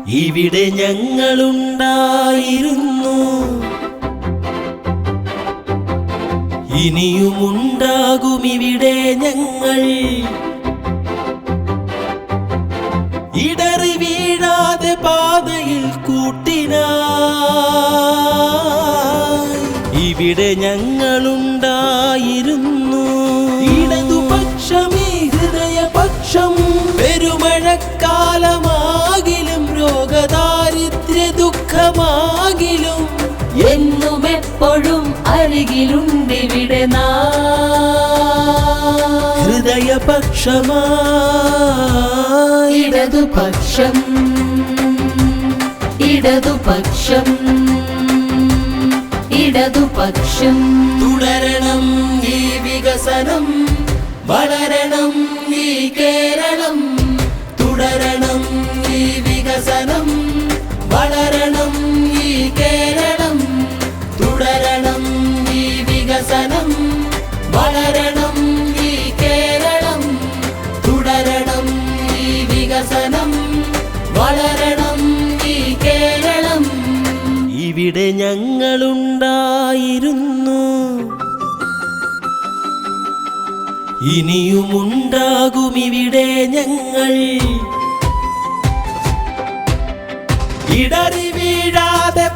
ഇവിടെ ഞങ്ങളുണ്ടായിരുന്നു, ഇനിയുമുണ്ടാകും ഇവിടെ ഞങ്ങൾ. ഇടറി വീഴാതെ പാതയിൽ കൂട്ടിനായി ഇവിടെ ഞങ്ങളുണ്ടായിരുന്നു. ഇടതുപക്ഷമേ ഹൃദയപക്ഷം, പെരുമഴക്കാലമാകിലും രോഗദാരിദ്ര്യ ദുഃഖമാകിലും എന്നും എപ്പോഴും അരികിലുണ്ടിവിടെ ഹൃദയപക്ഷമായി. ഇടതുപക്ഷം, ഇടതുപക്ഷം, ഇടതുപക്ഷം. തുടരണം ഈ വികസനം, വളരണം ഈ കേരളം. തുടരണം ഈ വികസനം, വളരണം ഈ കേരളം. തുടരണം ഈ വികസനം, വളരണം ഈ കേരളം. തുടരണം ഈ വികസനം, വളരണം ഈ കേരളം. ഇവിടെ ഞങ്ങളുണ്ടായിരുന്നു, ഇനിയുമുണ്ടാകും ഇവിടെ ഞങ്ങൾ. ഇടറി വീഴാതെ